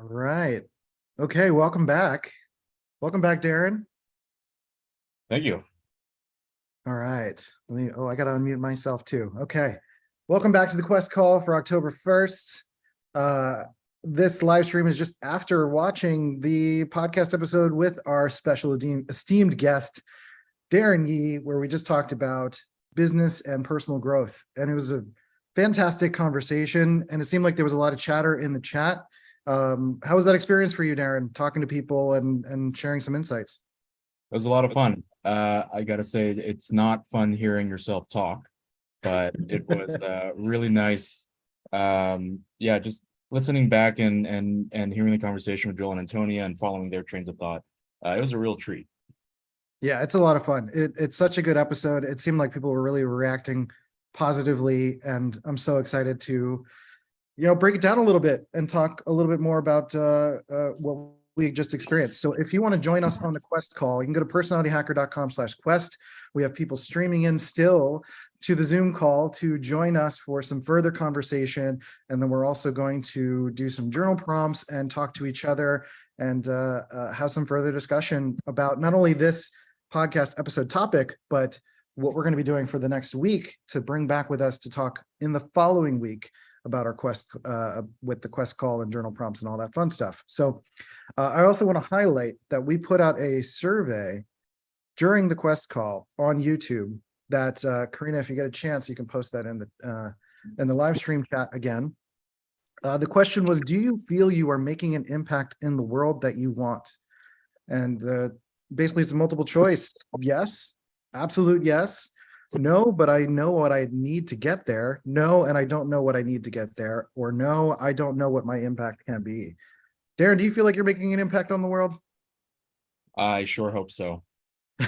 All right. Okay, welcome back. Welcome back, Darren. Thank you. All right. I got to unmute myself too. Okay. Welcome back to the Quest call for October 1st. This live stream is just after watching the podcast episode with our special esteemed guest, Darren Yee, where we just talked about business and personal growth. And it was a fantastic conversation. And it seemed like there was a lot of chatter in the chat. How was that experience for you, Darren, talking to people and sharing some insights? It was a lot of fun. I got to say, it's not fun hearing yourself talk, but it was really nice. Yeah, just listening back and hearing the conversation with Joel and Antonia and following their trains of thought. It was a real treat. Yeah, it's a lot of fun. It's such a good episode. It seemed like people were really reacting positively, and I'm so excited to, break it down a little bit and talk a little bit more about what we just experienced. So if you want to join us on the Quest call, you can go to personalityhacker.com/quest. We have people streaming in still to the Zoom call to join us for some further conversation. And then we're also going to do some journal prompts and talk to each other and have some further discussion about not only this podcast episode topic, but what we're going to be doing for the next week to bring back with us to talk in the following week about our Quest with the Quest call and journal prompts and all that fun stuff. So I also want to highlight that we put out a survey during the Quest call on YouTube that Karina, if you get a chance, you can post that in the live stream chat again. The question was, do you feel you are making an impact in the world that you want? And basically it's a multiple choice. Yes, absolute yes. No, but I know what I need to get there. No, and I don't know what I need to get there. Or no, I don't know what my impact can be. Darren, do you feel like you're making an impact on the world? I sure hope so. I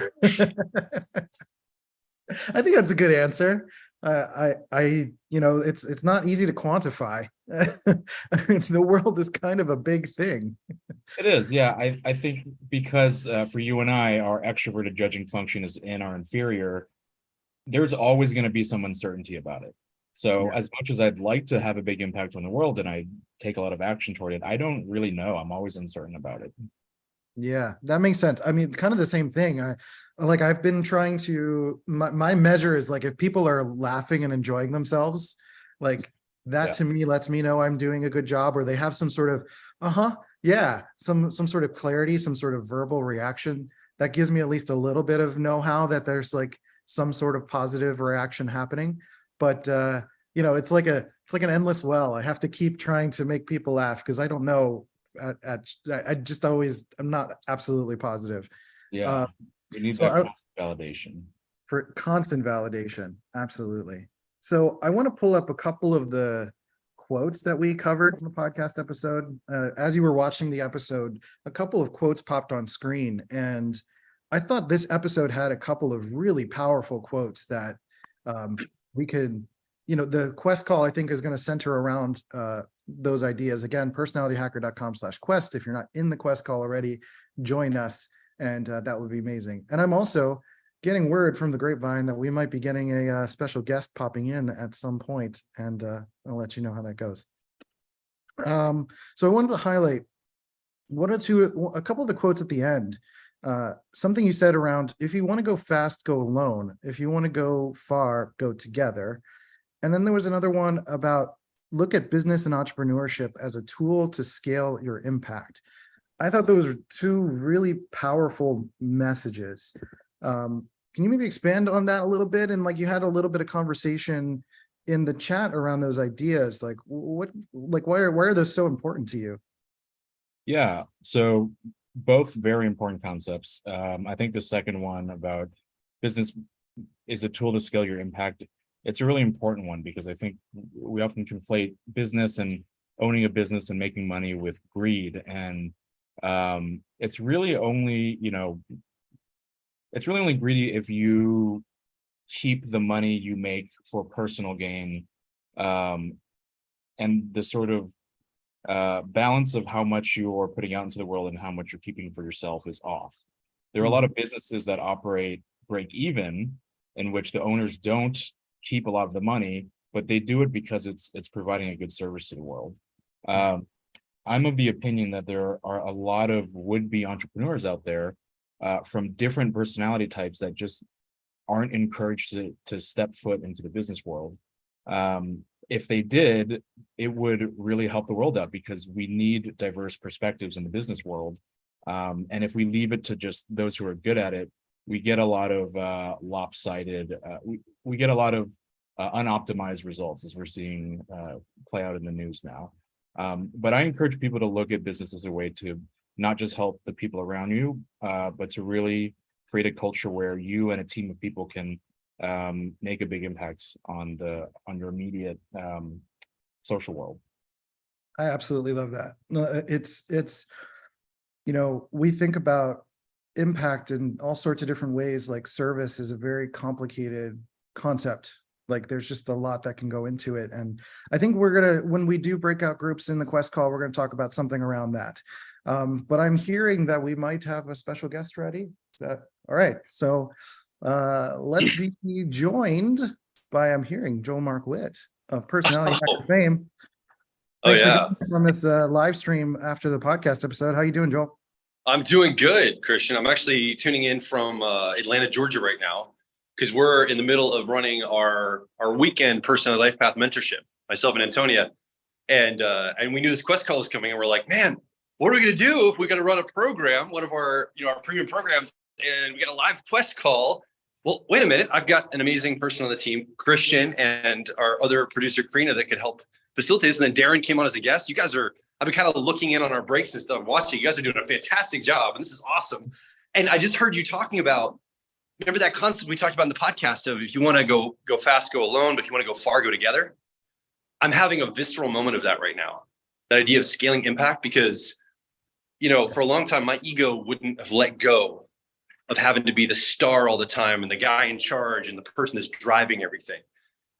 think that's a good answer. It's not easy to quantify. The world is kind of a big thing. It is, yeah. I think because for you and I, our extroverted judging function is in our inferior, there's always going to be some uncertainty about it. So as much as I'd like to have a big impact on the world and I take a lot of action toward it, I don't really know. I'm always uncertain about it. Yeah, that makes sense. I mean, kind of the same thing. I've been trying to, my measure is like, if people are laughing and enjoying themselves, like that to me lets me know I'm doing a good job, or they have some sort of, yeah, some sort of clarity, some sort of verbal reaction that gives me at least a little bit of know-how that there's like some sort of positive reaction happening. But it's like an endless well. I have to keep trying to make people laugh because I don't know. I'm not absolutely positive. Yeah, we need that constant validation. For constant validation, absolutely. So I want to pull up a couple of the quotes that we covered in the podcast episode. As you were watching the episode, a couple of quotes popped on screen, and I thought this episode had a couple of really powerful quotes that we could, the Quest call, I think, is going to center around those ideas. Again, personalityhacker.com/quest. If you're not in the Quest call already, join us, and that would be amazing. And I'm also getting word from the grapevine that we might be getting a special guest popping in at some point, and I'll let you know how that goes. So I wanted to highlight a couple of the quotes at the end. Something you said around, if you want to go fast, go alone. If you want to go far, go together. And then there was another one about, look at business and entrepreneurship as a tool to scale your impact. I thought those were two really powerful messages. Can you maybe expand on that a little bit? And like, you had a little bit of conversation in the chat around those ideas. Like why are those so important to you? Yeah, so both very important concepts. I think the second one about business is a tool to scale your impact. It's a really important one because I think we often conflate business and owning a business and making money with greed. And it's really only, it's really only greedy if you keep the money you make for personal gain, and the sort of balance of how much you're putting out into the world and how much you're keeping for yourself is off. There are a lot of businesses that operate break even, in which the owners don't keep a lot of the money, but they do it because it's providing a good service to the world. I'm of the opinion that there are a lot of would-be entrepreneurs out there from different personality types that just aren't encouraged to step foot into the business world. If they did, it would really help the world out, because we need diverse perspectives in the business world. And if we leave it to just those who are good at it, we get a lot of lopsided, we get a lot of unoptimized results, as we're seeing play out in the news now. But I encourage people to look at business as a way to not just help the people around you, but to really create a culture where you and a team of people can make a big impact on your immediate social world. I absolutely love that. No, it's, you know, we think about impact in all sorts of different ways. Like service is a very complicated concept. Like there's just a lot that can go into it. And I think when we do breakout groups in the Quest call, we're gonna talk about something around that. But I'm hearing that we might have a special guest ready. Is that all right? So let's be joined by, I'm hearing, Joel Mark Witt of Personality Hacker fame. Thanks for joining us on this live stream after the podcast episode. How you doing, Joel? I'm doing good, Christian. I'm actually tuning in from Atlanta, Georgia right now, because we're in the middle of running our weekend Personality Life Path mentorship, myself and Antonia. And we knew this Quest call was coming, and we're like, man, what are we going to do if we're going to run a program, one of our, our premium programs, and we got a live Quest call? Well, wait a minute. I've got an amazing person on the team, Christian, and our other producer, Karina, that could help facilitate this. And then Darren came on as a guest. You guys I've been kind of looking in on our breaks and stuff, watching. You guys are doing a fantastic job, and this is awesome. And I just heard you talking about, remember that concept we talked about in the podcast of, if you want to go fast, go alone, but if you want to go far, go together. I'm having a visceral moment of that right now. That idea of scaling impact, because, for a long time, my ego wouldn't have let go of having to be the star all the time and the guy in charge and the person that's driving everything.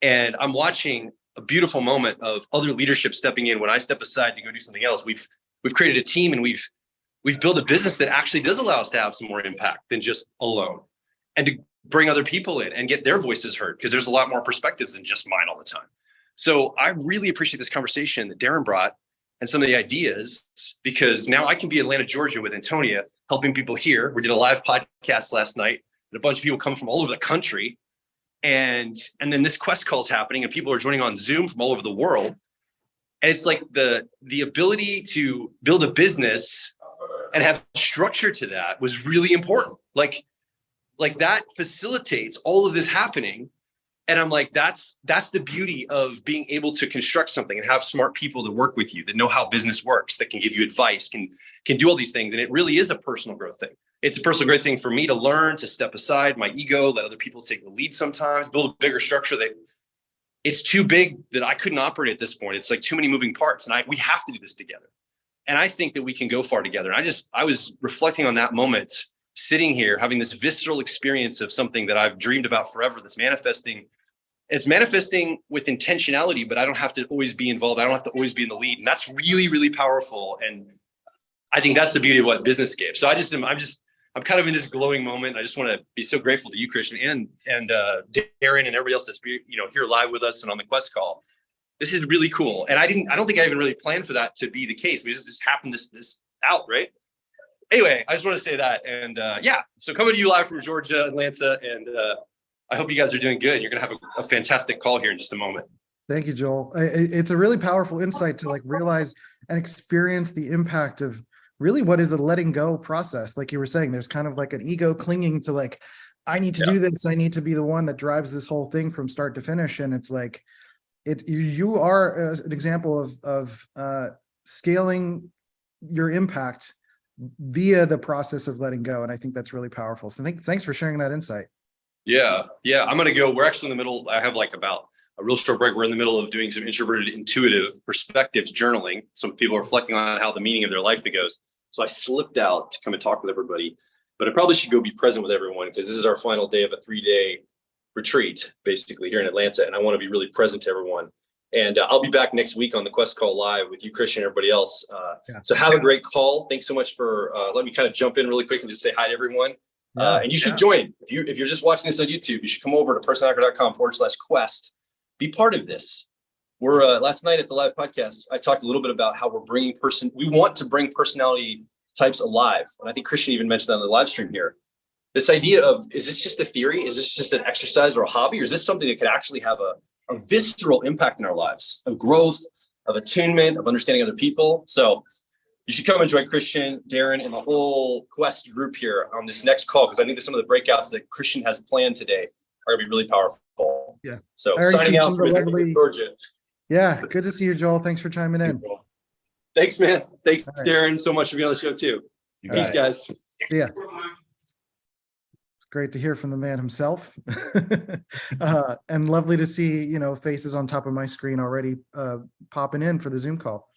And I'm watching a beautiful moment of other leadership stepping in when I step aside to go do something else. We've created a team, and we've built a business that actually does allow us to have some more impact than just alone, and to bring other people in and get their voices heard, because there's a lot more perspectives than just mine all the time. So I really appreciate this conversation that Darren brought and some of the ideas, because now I can be in Atlanta, Georgia with Antonia, helping people here. We did a live podcast last night, and a bunch of people come from all over the country. And then this Quest call is happening, and people are joining on Zoom from all over the world. And it's like the ability to build a business and have structure to that was really important. Like that facilitates all of this happening. And I'm like, that's the beauty of being able to construct something and have smart people that work with you, that know how business works, that can give you advice, can do all these things. And it really is a personal growth thing. It's a personal growth thing for me to learn, to step aside my ego, let other people take the lead sometimes, build a bigger structure that it's too big that I couldn't operate at this point. It's like too many moving parts, and we have to do this together. And I think that we can go far together. And I was reflecting on that moment, sitting here, having this visceral experience of something that I've dreamed about forever, that's manifesting. It's manifesting with intentionality, but I don't have to always be involved. I don't have to always be in the lead. And that's really, really powerful. And I think that's the beauty of what business gave. So I'm kind of in this glowing moment. I just want to be so grateful to you, Christian, and Darren, and everybody else that's here live with us and on the Quest call. This is really cool. And I don't think I even really planned for that to be the case. We just happened this out, right? Anyway, I just want to say that. And so coming to you live from Georgia, Atlanta, and I hope you guys are doing good. You're going to have a fantastic call here in just a moment. Thank you, Joel. It's a really powerful insight to realize and experience the impact of really what is a letting go process. Like you were saying, there's kind of like an ego clinging to I need to do this. I need to be the one that drives this whole thing from start to finish. And it's like, you are an example of scaling your impact via the process of letting go. And I think that's really powerful. So thanks for sharing that insight. Yeah. I'm going to go. We're actually in the middle. I have about a real short break. We're in the middle of doing some introverted intuitive perspectives journaling. Some people are reflecting on how the meaning of their life goes. So I slipped out to come and talk with everybody, but I probably should go be present with everyone, because this is our final day of a 3-day retreat, basically here in Atlanta. And I want to be really present to everyone. And I'll be back next week on the Quest call live with you, Christian, and everybody else. So have a great call. Thanks so much for letting me kind of jump in really quick and just say hi to everyone. And you should join. If you're just watching this on YouTube, you should come over to personhacker.com/quest. Be part of this. we're last night at the live podcast, I talked a little bit about how we want to bring personality types alive. And I think Christian even mentioned that on the live stream here. This idea of, is this just a theory? Is this just an exercise or a hobby? Or is this something that could actually have a visceral impact in our lives of growth, of attunement, of understanding other people? So you should come and join Christian, Darren, and the whole Quest group here on this next call, because I think that some of the breakouts that Christian has planned today are going to be really powerful. Yeah. So I already signing see out some of from the lovely- Georgia. Yeah, good to see you, Joel. Thanks for chiming in. Thanks, man. Thanks, All right. Darren, so much for being on the show too. You Peace, got it. guys. See ya. It's great to hear from the man himself. And lovely to see, faces on top of my screen already popping in for the Zoom call.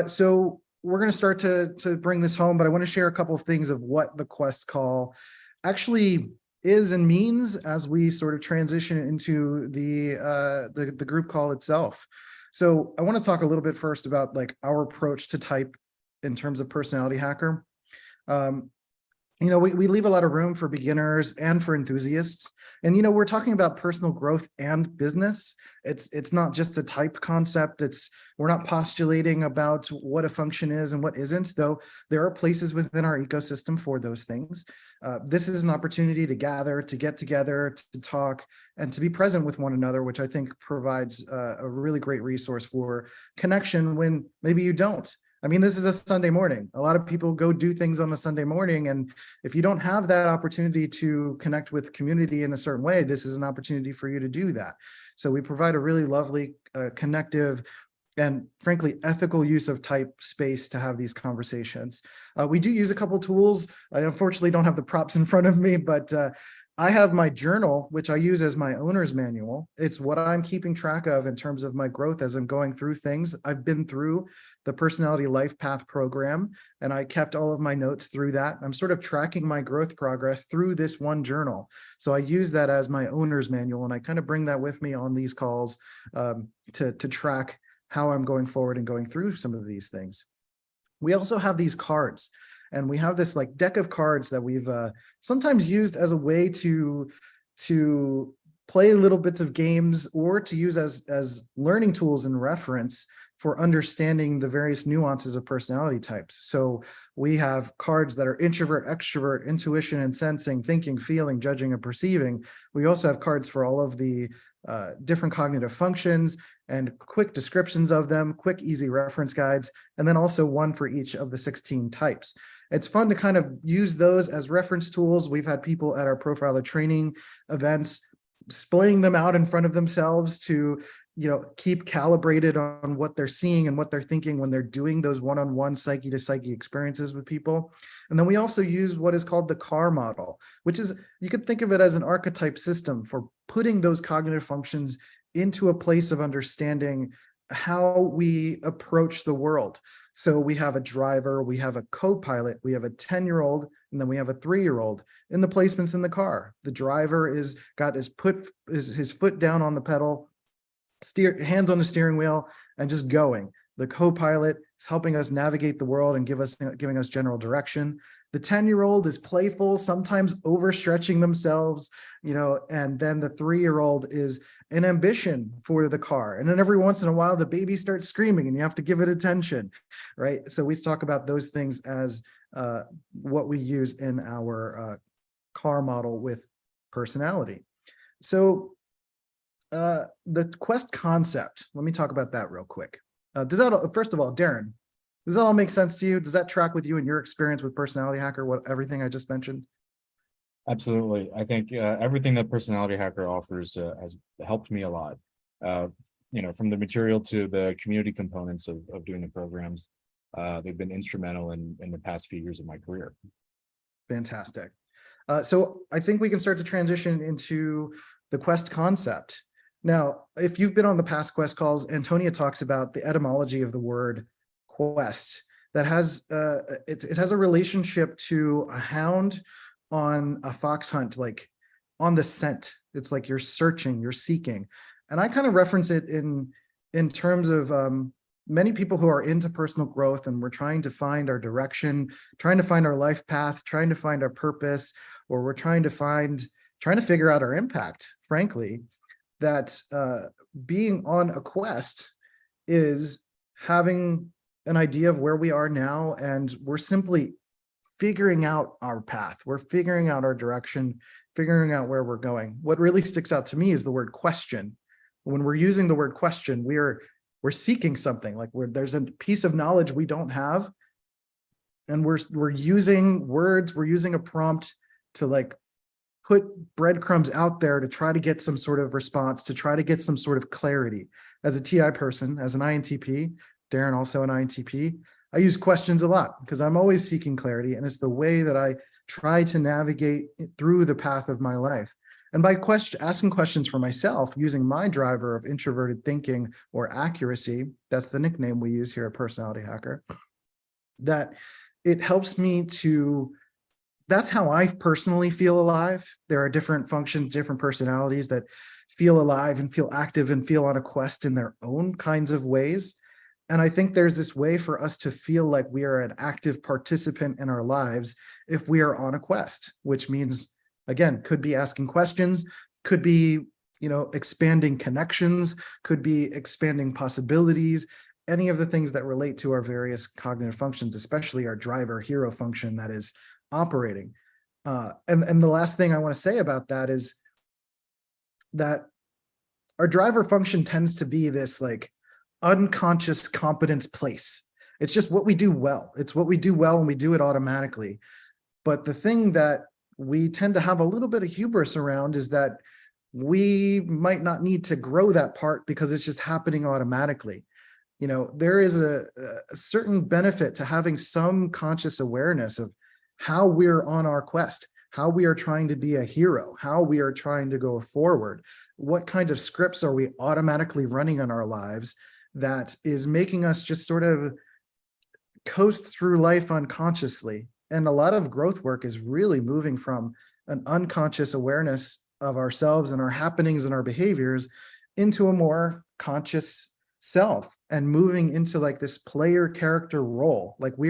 So we're going to start to bring this home, but I want to share a couple of things of what the Quest call actually is and means as we sort of transition into the group call itself. So I want to talk a little bit first about like our approach to type in terms of personality hacker. We leave a lot of room for beginners and for enthusiasts. And, we're talking about personal growth and business. It's not just a type concept. We're not postulating about what a function is and what isn't, though there are places within our ecosystem for those things. This is an opportunity to gather, to get together, to talk, and to be present with one another, which I think provides a really great resource for connection when maybe you don't. I mean, this is a Sunday morning. A lot of people go do things on a Sunday morning. And if you don't have that opportunity to connect with community in a certain way, this is an opportunity for you to do that. So we provide a really lovely, connective, and frankly, ethical use of type space to have these conversations. We do use a couple tools. I unfortunately don't have the props in front of me, but I have my journal, which I use as my owner's manual. It's what I'm keeping track of in terms of my growth as I'm going through things. I've been through the Personality Life Path program, and I kept all of my notes through that. I'm sort of tracking my growth progress through this one journal. So I use that as my owner's manual, and I kind of bring that with me on these calls to track how I'm going forward and going through some of these things. We also have these cards. And we have this like deck of cards that we've sometimes used as a way to play little bits of games or to use as learning tools and reference for understanding the various nuances of personality types. So we have cards that are introvert, extrovert, intuition and sensing, thinking, feeling, judging, and perceiving. We also have cards for all of the different cognitive functions and quick descriptions of them, quick, easy reference guides, and then also one for each of the 16 types. It's fun to kind of use those as reference tools. We've had people at our profiler training events splaying them out in front of themselves to, keep calibrated on what they're seeing and what they're thinking when they're doing those one-on-one psyche to psyche experiences with people. And then we also use what is called the CAR model, which is, you could think of it as an archetype system for putting those cognitive functions into a place of understanding how we approach the world. So we have a driver, we have a co-pilot, we have a 10-year-old, and then we have a 3-year-old in the placements in the car. The driver got his foot down on the pedal, hands on the steering wheel, and just going. The co-pilot is helping us navigate the world and giving us general direction. The 10-year-old is playful, sometimes overstretching themselves, and then the 3-year-old is an ambition for the car. And then every once in a while, the baby starts screaming and you have to give it attention, right? So we talk about those things as what we use in our car model with personality. So the Quest concept, let me talk about that real quick. First of all, Darren, does that all make sense to you? Does that track with you and your experience with Personality Hacker, everything I just mentioned? Absolutely. I think everything that Personality Hacker offers has helped me a lot. From the material to the community components of doing the programs, they've been instrumental in the past few years of my career. Fantastic. So I think we can start to transition into the Quest concept. Now, if you've been on the past Quest calls, Antonia talks about the etymology of the word quest that has it has a relationship to a hound on a fox hunt, like on the scent. It's like you're searching, you're seeking. And I kind of reference it in terms of many people who are into personal growth and we're trying to find our direction, trying to find our life path, trying to find our purpose, or we're trying to figure out our impact, frankly. that being on a quest is having an idea of where we are now, and we're simply figuring out our path. We're figuring out our direction, figuring out where we're going. What really sticks out to me is the word question. When we're using the word question, we're seeking something, like there's a piece of knowledge we don't have, and we're using words, we're using a prompt to like put breadcrumbs out there to try to get some sort of response, to try to get some sort of clarity. As a TI person, as an INTP, Darren also an INTP, I use questions a lot because I'm always seeking clarity, and it's the way that I try to navigate through the path of my life. And by asking questions for myself, using my driver of introverted thinking or accuracy, that's the nickname we use here at Personality Hacker, that it helps me to, that's how I personally feel alive. There are different functions, different personalities that feel alive and feel active and feel on a quest in their own kinds of ways. And I think there's this way for us to feel like we are an active participant in our lives if we are on a quest, which means, again, could be asking questions, could be, expanding connections, could be expanding possibilities, any of the things that relate to our various cognitive functions, especially our driver hero function that is operating. And the last thing I want to say about that is that our driver function tends to be this like unconscious competence place. It's just what we do well. It's what we do well, and we do it automatically. But the thing that we tend to have a little bit of hubris around is that we might not need to grow that part because it's just happening automatically. There is a certain benefit to having some conscious awareness of how we're on our quest, how we are trying to be a hero, how we are trying to go forward. What kind of scripts are we automatically running in our lives that is making us just sort of coast through life unconsciously? And a lot of growth work is really moving from an unconscious awareness of ourselves and our happenings and our behaviors into a more conscious self, and moving into like this player character role. Like we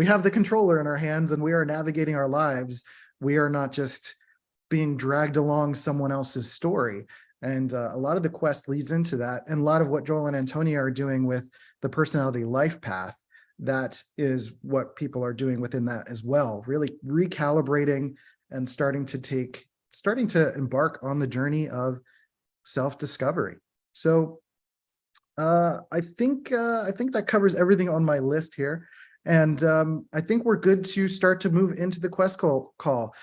have the controller in our hands and we are navigating our lives. We are not just being dragged along someone else's story. And a lot of the quest leads into that. And a lot of what Joel and Antonia are doing with the personality life path, that is what people are doing within that as well, really recalibrating and starting to embark on the journey of self-discovery. So I think that covers everything on my list here. And I think we're good to start to move into the quest call.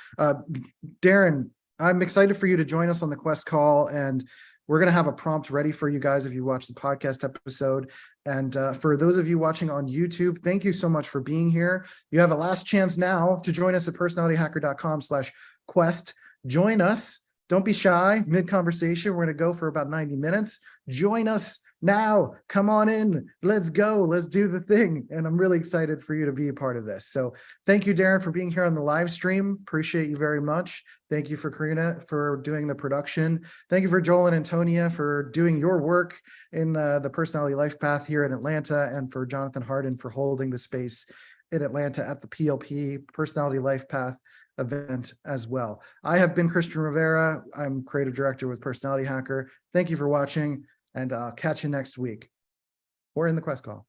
Darren, I'm excited for you to join us on the quest call, and we're going to have a prompt ready for you guys if you watch the podcast episode. And for those of you watching on YouTube, thank you so much for being here. You have a last chance now to join us at personalityhacker.com/quest. Join us. Don't be shy. Mid-conversation, we're going to go for about 90 minutes. Join us now. Come on in. Let's go. Let's do the thing. And I'm really excited for you to be a part of this. So thank you, Darren, for being here on the live stream. Appreciate you very much. Thank you for Karina for doing the production. Thank you for Joel and Antonia for doing your work in the personality life path here in Atlanta, and for Jonathan Harden for holding the space in Atlanta at the PLP Personality Life Path event as well. I have been Christian Rivera. I'm creative director with Personality Hacker. Thank you for watching, and I'll catch you next week or in the quest call.